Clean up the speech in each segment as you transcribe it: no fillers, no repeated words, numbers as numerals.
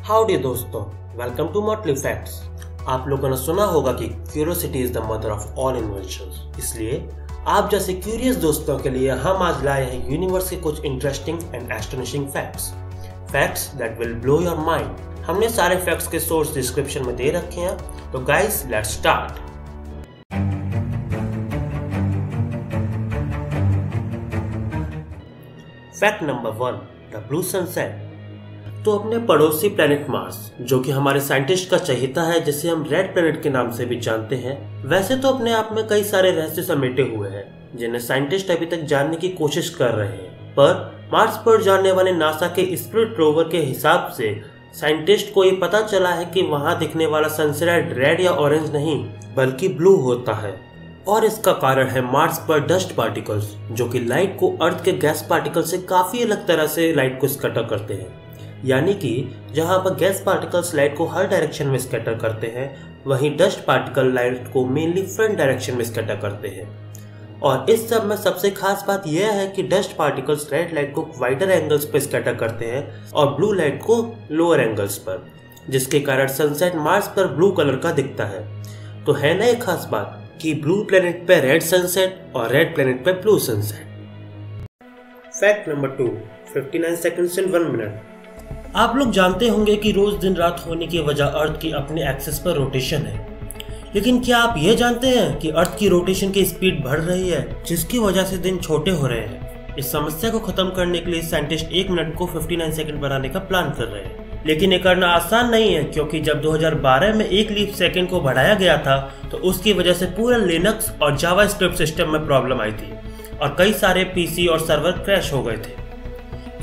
Howdy दोस्तों, welcome to Motley facts. आप लोगों ने सुना होगा कि curiosity is the mother of all inventions. इसलिए आप जैसे क्यूरियस दोस्तों के लिए हम आज लाए हैं यूनिवर्स के कुछ interesting and astonishing facts that will blow your mind. हमने सारे फैक्ट्स के सोर्स डिस्क्रिप्शन में दे रखे हैं, तो guys let's start. Fact number 1, the blue sunset. तो अपने पड़ोसी प्लेनेट मार्स, जो कि हमारे साइंटिस्ट का चहेता है, जिसे हम रेड प्लेनेट के नाम से भी जानते हैं, वैसे तो अपने आप में कई सारे रहस्य समेटे हुए हैं जिन्हें साइंटिस्ट अभी तक जानने की कोशिश कर रहे हैं। पर मार्स पर जाने वाले नासा के स्पिरिट रोवर के हिसाब से साइंटिस्ट को ये पता चला है कि वहां दिखने वाला सनसेट रेड या ऑरेंज नहीं बल्कि ब्लू होता है। और इसका कारण है मार्स पर डस्ट पार्टिकल्स, जो कि लाइट को अर्थ के गैस पार्टिकल से काफी अलग तरह से लाइट को स्कैटर करते हैं। यानी कि जहां पर गैस पार्टिकल्स लाइट को हर डायरेक्शन में स्कैटर करते हैं, वहीं डस्ट पार्टिकल लाइट को मेनली फ्रंट डायरेक्शन में स्कैटर करते हैं। और इस सब में सबसे खास बात यह है कि डस्ट पार्टिकल्स रेड लाइट को वाइडर एंगल्स पर स्कैटर करते हैं और ब्लू लाइट को लोअर एंगल्स पर, जिसके कारण सनसेट मार्स पर ब्लू कलर का दिखता है। तो है ना एक खास बात कि ब्लू प्लेनेट पे रेड सनसेट और रेड प्लेनेट पे blue sunset. Fact number 2, 59 seconds in 1 minute. आप लोग जानते होंगे कि रोज दिन रात होने की वजह अर्थ की अपने एक्सिस पर रोटेशन है, लेकिन क्या आप ये जानते हैं कि अर्थ की रोटेशन की स्पीड बढ़ रही है, जिसकी वजह से दिन छोटे हो रहे हैं। इस समस्या को खत्म करने के लिए साइंटिस्ट 1 मिनट को 59 सेकंड बनाने का प्लान कर रहे हैं, लेकिन ये करना आसान नहीं है, क्योंकि जब 2012 में 1 लीप सेकंड को बढ़ाया गया था तो उसकी वजह से पूरा लिनक्स और जावास्क्रिप्ट सिस्टम में प्रॉब्लम आई थी और कई सारे पीसी और सर्वर क्रैश हो गए थे।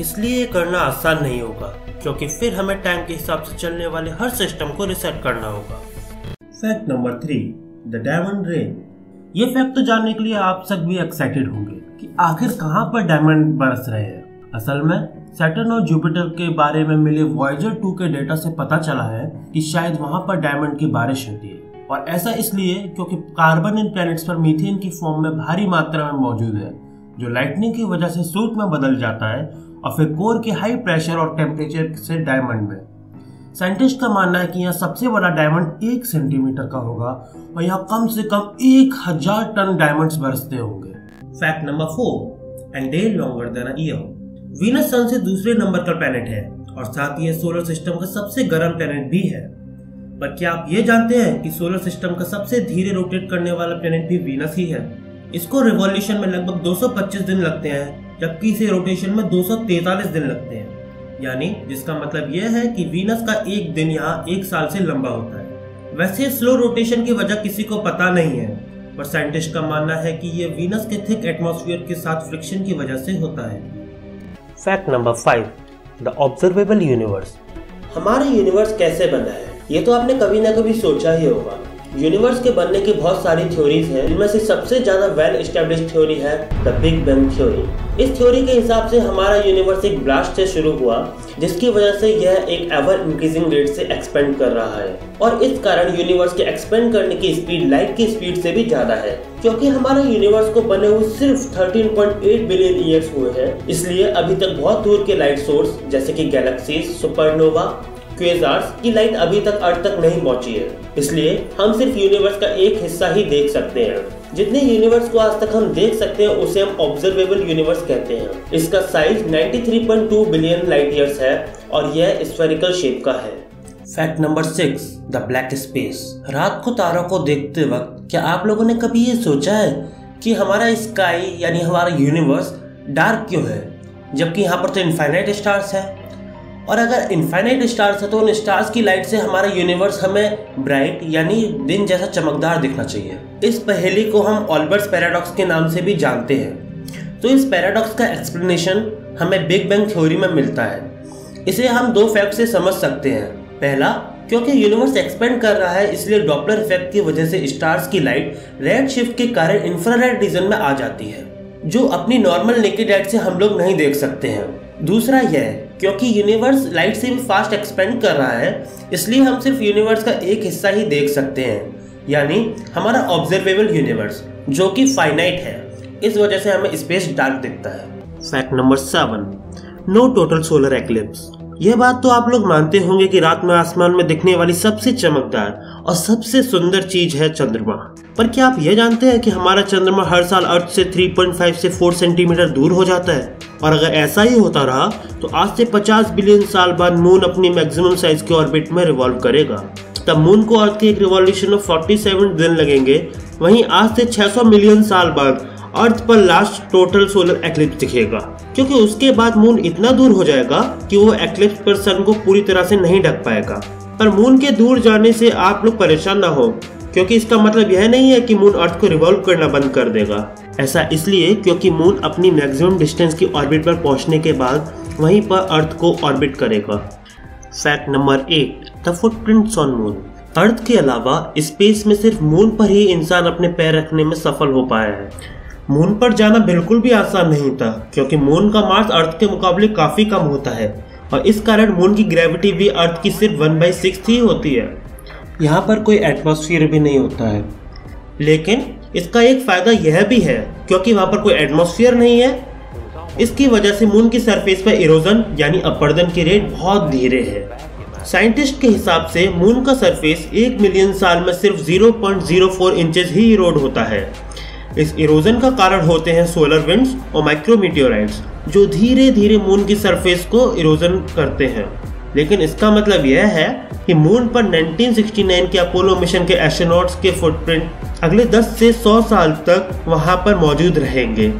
इसलिए ये करना आसान नहीं होगा, क्योंकि फिर हमें टाइम के हिसाब से चलने वाले हर सिस्टम को रिसेट करना होगा। Fact number 3, the diamond rain. ये फैक्ट तो जानने के लिए आप सब भी एक्साइटेड होंगे कि आखिर कहां पर डायमंड बरस रहे हैं। असल में सैटर्न और जुपिटर के बारे में मिले वॉयेजर 2 के डेटा से पता चला है कि शायद वहां पर डायमंड की बारिश होती है, और ऐसा इसलिए क्योंकि कार्बन इन प्लैनेट्स पर मीथेन की फॉर्म में भारी मात्रा में मौजूद है, जो लाइटनिंग की वजह से सूट में बदल जाता है और फिर कोर के हाई प्रेशर और टेम्परेचर से डायमंड में। साइंटिस्ट का मानना है कि यहाँ सबसे बड़ा डायमंड 1 सेंटीमीटर का होगा और यहाँ कम से कम 1000 टन डायमंड्स बरसते होंगे। Fact number 4, and day longer than a year. Venus sun से दूसरे नंबर का प्लेनेट है और साथ ही सोलर सिस्टम का सबसे गर्म प्लेनेट भी है। पर क्या आप ये जानते हैं कि सोलर सिस्टम का सबसे धीरे रोटेट करने वाला प्लेनेट भी वीनस ही है। इसको रिवॉल्यूशन में लगभग 225 दिन लगते हैं, जबकि इसे रोटेशन में 243 दिन लगते हैं। यानी जिसका मतलब यह है कि वीनस का एक दिन यहाँ 1 साल से लंबा होता है। वैसे स्लो रोटेशन की वजह किसी को पता नहीं है, पर साइंटिस्ट का मानना है कि यह वीनस के थिक एटमॉस्फेयर के साथ फ्रिक्शन की वजह से होता है। Fact number 5, the observable universe. हमारा यूनिवर्स कैसे बना है, ये तो आपने कभी ना कभी सोचा ही होगा। यूनिवर्स के बनने की बहुत सारी थ्योरीज हैं, इनमें से सबसे ज्यादा वेल एस्टेब्लिश्ड थ्योरी है द बिग बैंग थ्योरी। इस थ्योरी के हिसाब से हमारा यूनिवर्स एक ब्लास्ट से शुरू हुआ, जिसकी वजह से यह एक एवर इंक्रीजिंग रेट से एक्सपेंड कर रहा है, और इस कारण यूनिवर्स के एक्सपेंड करने की स्पीड लाइट की स्पीड से भी ज्यादा है। क्योंकि हमारा यूनिवर्स को बने हुए सिर्फ 13.8 बिलियन ईयर्स हुए हैं, इसलिए अभी तक बहुत दूर के लाइट सोर्स जैसे कि गैलेक्सीज, सुपरनोवा, क्वेज़ार्स की लाइट अभी तक अर्थ तक नहीं पहुंची है। इसलिए हम सिर्फ यूनिवर्स का एक हिस्सा ही देख सकते हैं। जितने यूनिवर्स को आज तक हम देख सकते हैं उसे हम ऑब्जर्वेबल यूनिवर्स कहते हैं। इसका साइज 93.2 बिलियन लाइट ईयर्स है और यह स्फेरिकल शेप का है। Fact number 6, the black space. रात को तारों को देखते वक्त क्या आप लोगों ने कभी ये सोचा है कि हमारा स्काई यानी हमारा यूनिवर्स डार्क क्यों है, जबकि यहाँ पर तो इनफाइनाइट स्टार्स है। और अगर इनफाइनाइट स्टार्स है तो उन स्टार्स की लाइट से हमारा यूनिवर्स हमें ब्राइट यानी दिन जैसा चमकदार दिखना चाहिए। इस पहेली को हम ऑल्बर्ट्स पैराडॉक्स के नाम से भी जानते हैं। तो इस पैराडॉक्स का एक्सप्लेनेशन हमें बिग बैंग थ्योरी में मिलता है। इसे हम 2 फैक्ट से समझ सकते हैं। पहला, क्योंकि यूनिवर्स एक्सपेंड कर रहा है, इसलिए डॉपलर इफेक्ट की वजह से स्टार्स की लाइट रेड शिफ्ट के कारण इंफ्रारेड रीजन में आ जाती है, जो अपनी नॉर्मल नेकेड लाइट से हम लोग नहीं देख सकते हैं। दूसरा यह, क्योंकि यूनिवर्स लाइट से भी फास्ट एक्सपेंड कर रहा है, इसलिए हम सिर्फ यूनिवर्स का एक हिस्सा ही देख सकते हैं, यानी हमारा ऑब्जर्वेबल यूनिवर्स, जो कि फाइनाइट है। इस वजह से हमें स्पेस डार्क दिखता है। Fact number 7, no total solar eclipse. यह बात तो आप लोग मानते होंगे कि रात में आसमान में दिखने वाली सबसे चमकदार और सबसे सुंदर चीज है चंद्रमा। पर क्या आप यह जानते हैं कि हमारा चंद्रमा हर साल अर्थ से 3.5 से 4 सेंटीमीटर दूर हो जाता है? और अगर ऐसा ही होता रहा तो आज से 50 बिलियन साल बाद मून अपनी मैक्सिमम साइज के ऑर्बिट में रिवॉल्व करेगा। तब मून को अर्थ के एक रिवॉल्यूशन में 47 दिन लगेंगे। वहीं आज से 600 मिलियन साल बाद अर्थ पर लास्ट टोटल सोलर एक्लिप्स दिखेगा, क्योंकि उसके बाद मून इतना दूर हो जाएगा कि वो एक्लिप्स पर सन को पूरी तरह से नहीं ढक पाएगा। पर मून के दूर जाने से आप लोग परेशान ना हो, क्योंकि इसका मतलब यह नहीं है कि मून अर्थ को रिवॉल्व करना बंद कर देगा। ऐसा इसलिए क्योंकि मून अपनी मैक्सिमम डिस्टेंस की ऑर्बिट पर पहुंचने के बाद वहीं पर अर्थ को ऑर्बिट करेगा। Fact number 8, the footprints on moon. Earth के अलावा स्पेस में सिर्फ मून पर ही इंसान अपने पैर रखने में सफल हो पाया है। मून पर जाना बिल्कुल भी आसान नहीं था, क्योंकि मून का मास अर्थ के मुकाबले काफी कम होता है और इस कारण मून की ग्रेविटी भी अर्थ की सिर्फ 1/6 ही होती है। यहाँ पर कोई एटमॉस्फेयर भी नहीं होता है। लेकिन इसका एक फायदा यह भी है, क्योंकि वहाँ पर कोई एटमॉस्फेयर नहीं है, इसकी वजह से मून की सरफेस पर इरोजन यानी अपरदन की रेट बहुत धीरे है। साइंटिस्ट के हिसाब से मून का सरफेस 1 मिलियन साल में सिर्फ 0.04 इंचेस ही इरोड होता है। इस इरोजन का कारण होते हैं सोलर विंड्स और माइक्रोमीटियोराइट्स, जो धीरे धीरे मून की सरफेस को इरोजन करते हैं। लेकिन इसका मतलब यह है कि मून पर 1969 के अपोलो मिशन के एस्ट्रोनॉट्स के फुटप्रिंट अगले 10 से 100 साल तक वहां पर मौजूद रहेंगे।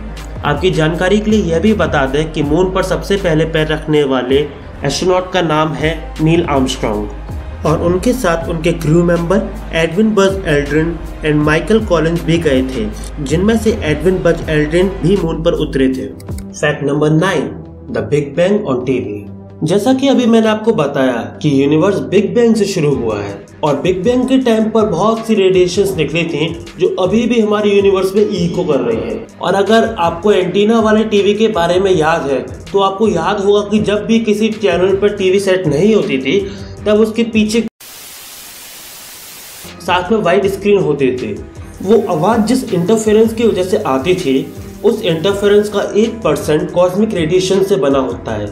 आपकी जानकारी के लिए यह भी बता दें कि मून पर सबसे पहले पैर रखने वाले एस्ट्रोनॉट का नाम है नील आर्मस्ट्रॉन्ग और उनके साथ उनके crew member Edwin Buzz Aldrin and Michael Collins भी गए थे, जिनमें से एडविन बज एल्ड्रिन भी मून पर उतरे थे। Fact number 9, the big bang on TV. जैसा कि अभी मैंने आपको बताया कि यूनिवर्स बिग बैंग से शुरू हुआ है और बिग बैंग के टाइम पर बहुत सी रेडिएशंस निकली थी जो अभी भी हमारे यूनिवर्स में इको कर रही है। और अगर आपको एंटीना वाले टीवी के बारे में याद है तो आपको याद होगा कि जब भी किसी चैनल पर टीवी सेट नहीं होती थी तब उसके पीछे साथ में वाइड स्क्रीन होते थे। वो आवाज जिस इंटरफेरेंस की वजह से आती थी उस इंटरफेरेंस का 1% कॉस्मिक रेडिएशन से बना होता है।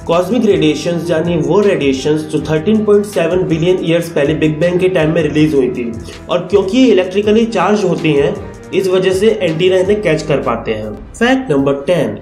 कॉस्मिक रेडिएशंस यानी वो रेडिएशंस जो 13.7 बिलियन ईयर्स पहले बिग बैंग के टाइम में रिलीज हुई थी, और क्योंकि ये इलेक्ट्रिकली चार्ज होती हैं इस वजह से एंटीना इन्हें कैच कर पाते हैं। Fact number 10,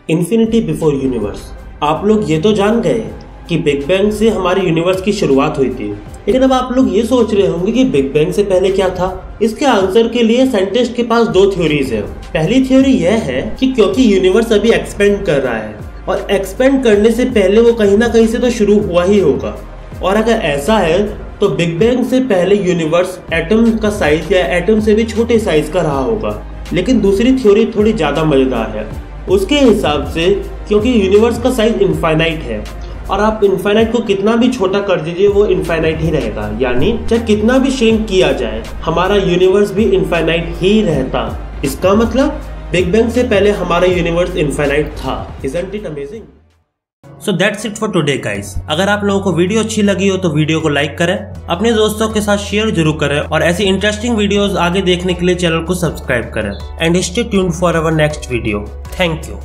infinity before universe. आप लोग ये तो जान गए कि बिग बैंग से हमारे यूनिवर्स की शुरुआत हुई थी, लेकिन अब आप लोग ये सोच रहे होंगे कि बिग बैंग से पहले क्या था। इसके आंसर के लिए साइंटिस्ट के पास 2 थ्योरीज है। पहली थ्योरी यह है कि क्योंकि यूनिवर्स अभी एक्सपेंड कर रहा है और एक्सपेंड करने से पहले वो कहीं ना कहीं से तो शुरू हुआ ही होगा, और अगर ऐसा है तो बिग बैंग से पहले यूनिवर्स एटम का साइज या एटम से भी छोटे साइज का रहा होगा। लेकिन दूसरी थ्योरी थोड़ी ज्यादा मजेदार है। उसके हिसाब से क्योंकि यूनिवर्स का साइज इनफाइनाइट है और आप इनफाइनाइट को कितना भी छोटा कर दीजिए वो इनफाइनाइट ही रहेगा, यानी चाहे कितना भी श्रिंक किया जाए हमारा यूनिवर्स भी इनफाइनाइट ही रहता। इसका मतलब बिग बैंग से पहले हमारा यूनिवर्स इनफाइनाइट था। Isn't it amazing? So that's it for today guys। अगर आप लोगों को वीडियो अच्छी लगी हो तो वीडियो को लाइक करें, अपने दोस्तों के साथ शेयर जरूर करें और ऐसी इंटरेस्टिंग वीडियोस आगे देखने के लिए चैनल को सब्सक्राइब करें। And stay tuned for our next video. Thank you.